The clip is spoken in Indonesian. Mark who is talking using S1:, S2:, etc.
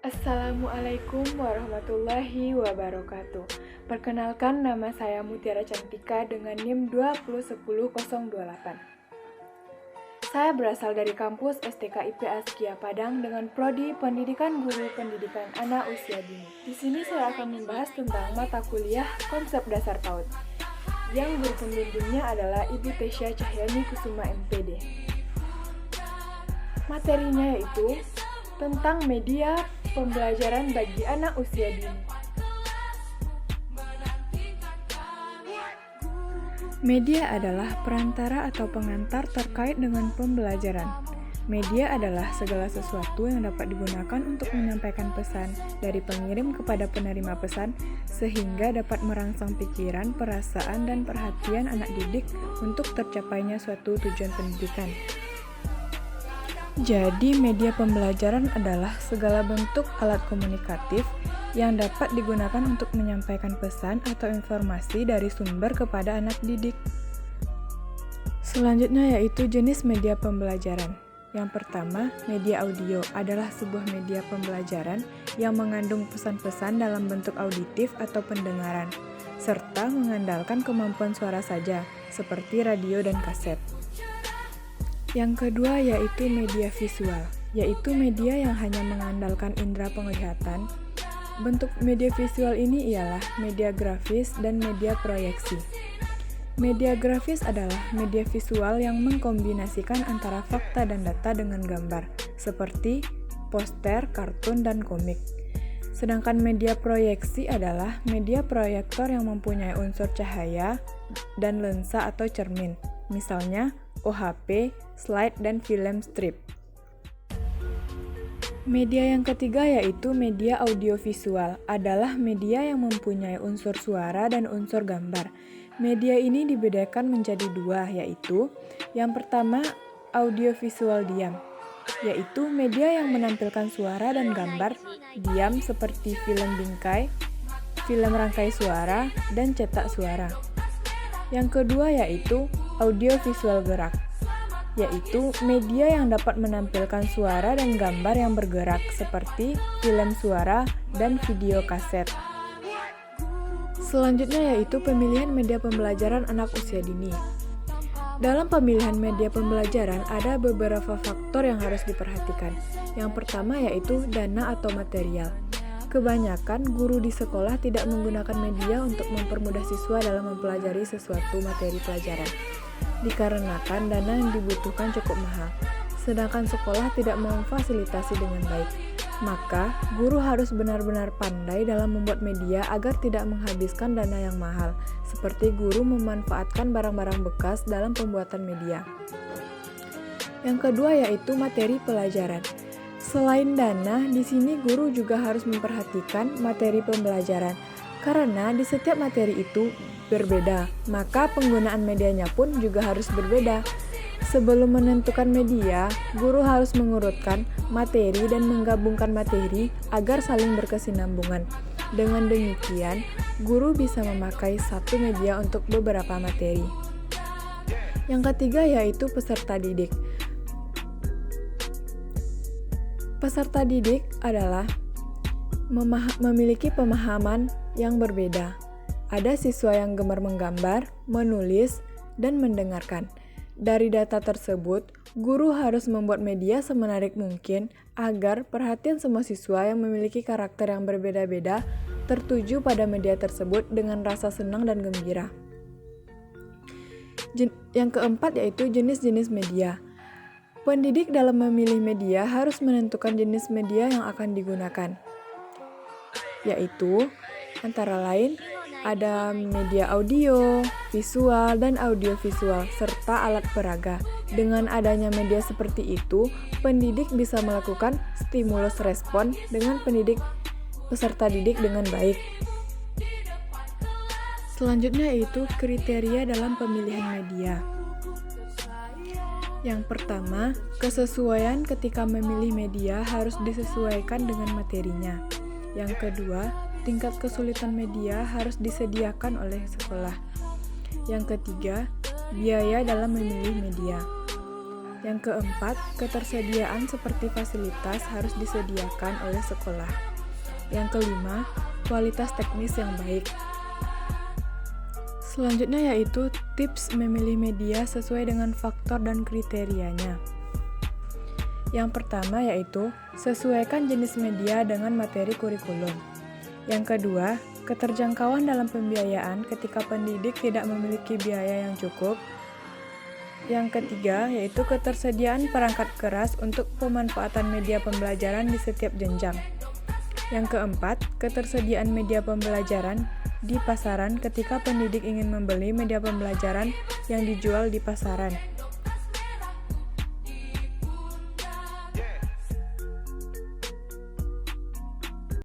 S1: Assalamualaikum warahmatullahi wabarakatuh. Perkenalkan, nama saya Mutiara Cantika dengan NIM 2010028. Saya berasal dari kampus STK IPA Sekia Padang dengan prodi Pendidikan Guru Pendidikan Anak Usia Dini. Di sini saya akan membahas tentang mata kuliah Konsep Dasar PAUD, yang guru pembimbingnya adalah Ibu Tesya Cahyani Kusuma MPD. Materinya yaitu tentang media pembelajaran bagi anak usia dini. Media adalah perantara atau pengantar terkait dengan pembelajaran. Media adalah segala sesuatu yang dapat digunakan untuk menyampaikan pesan dari pengirim kepada penerima pesan, sehingga dapat merangsang pikiran, perasaan, dan perhatian anak didik untuk tercapainya suatu tujuan pendidikan. Jadi, media pembelajaran adalah segala bentuk alat komunikatif yang dapat digunakan untuk menyampaikan pesan atau informasi dari sumber kepada anak didik. Selanjutnya yaitu jenis media pembelajaran. Yang pertama, media audio adalah sebuah media pembelajaran yang mengandung pesan-pesan dalam bentuk auditif atau pendengaran, serta mengandalkan kemampuan suara saja, seperti radio dan kaset. Yang kedua yaitu media visual, yaitu media yang hanya mengandalkan indera penglihatan. Bentuk media visual ini ialah media grafis dan media proyeksi. Media grafis adalah media visual yang mengkombinasikan antara fakta dan data dengan gambar, seperti poster, kartun, dan komik. Sedangkan media proyeksi adalah media proyektor yang mempunyai unsur cahaya dan lensa atau cermin, misalnya OHP, slide, dan film strip. Media yang ketiga yaitu media audiovisual, adalah media yang mempunyai unsur suara dan unsur gambar. Media ini dibedakan menjadi dua, yaitu yang pertama audiovisual diam, yaitu media yang menampilkan suara dan gambar diam seperti film bingkai, film rangkai suara, dan cetak suara. Yang kedua yaitu audiovisual gerak, yaitu media yang dapat menampilkan suara dan gambar yang bergerak seperti film suara dan video kaset. Selanjutnya yaitu pemilihan media pembelajaran anak usia dini. Dalam pemilihan media pembelajaran ada beberapa faktor yang harus diperhatikan. Yang pertama yaitu dana atau material. Kebanyakan guru di sekolah tidak menggunakan media untuk mempermudah siswa dalam mempelajari sesuatu materi pelajaran, dikarenakan dana yang dibutuhkan cukup mahal, sedangkan sekolah tidak memfasilitasi dengan baik. Maka, guru harus benar-benar pandai dalam membuat media agar tidak menghabiskan dana yang mahal, seperti guru memanfaatkan barang-barang bekas dalam pembuatan media. Yang kedua yaitu materi pelajaran. Selain dana, di sini guru juga harus memperhatikan materi pembelajaran, karena di setiap materi itu berbeda, maka penggunaan medianya pun juga harus berbeda. Sebelum menentukan media, guru harus mengurutkan materi dan menggabungkan materi agar saling berkesinambungan. Dengan demikian, guru bisa memakai satu media untuk beberapa materi. Yang ketiga yaitu peserta didik. Peserta didik adalah memiliki pemahaman yang berbeda. Ada siswa yang gemar menggambar, menulis, dan mendengarkan. Dari data tersebut, guru harus membuat media semenarik mungkin agar perhatian semua siswa yang memiliki karakter yang berbeda-beda tertuju pada media tersebut dengan rasa senang dan gembira. Yang keempat yaitu jenis-jenis media. Pendidik dalam memilih media harus menentukan jenis media yang akan digunakan, yaitu antara lain ada media audio, visual, dan audiovisual, serta alat peraga. Dengan adanya media seperti itu, pendidik bisa melakukan stimulus respon dengan peserta didik dengan baik. Selanjutnya yaitu kriteria dalam pemilihan media. Yang pertama, kesesuaian ketika memilih media harus disesuaikan dengan materinya. Yang kedua, tingkat kesulitan media harus disediakan oleh sekolah. Yang ketiga, biaya dalam memilih media. Yang keempat, ketersediaan seperti fasilitas harus disediakan oleh sekolah. Yang kelima, kualitas teknis yang baik. Selanjutnya yaitu tips memilih media sesuai dengan faktor dan kriterianya. Yang pertama yaitu sesuaikan jenis media dengan materi kurikulum. Yang kedua, keterjangkauan dalam pembiayaan ketika pendidik tidak memiliki biaya yang cukup. Yang ketiga, yaitu ketersediaan perangkat keras untuk pemanfaatan media pembelajaran di setiap jenjang. Yang keempat, ketersediaan media pembelajaran di pasaran ketika pendidik ingin membeli media pembelajaran yang dijual di pasaran.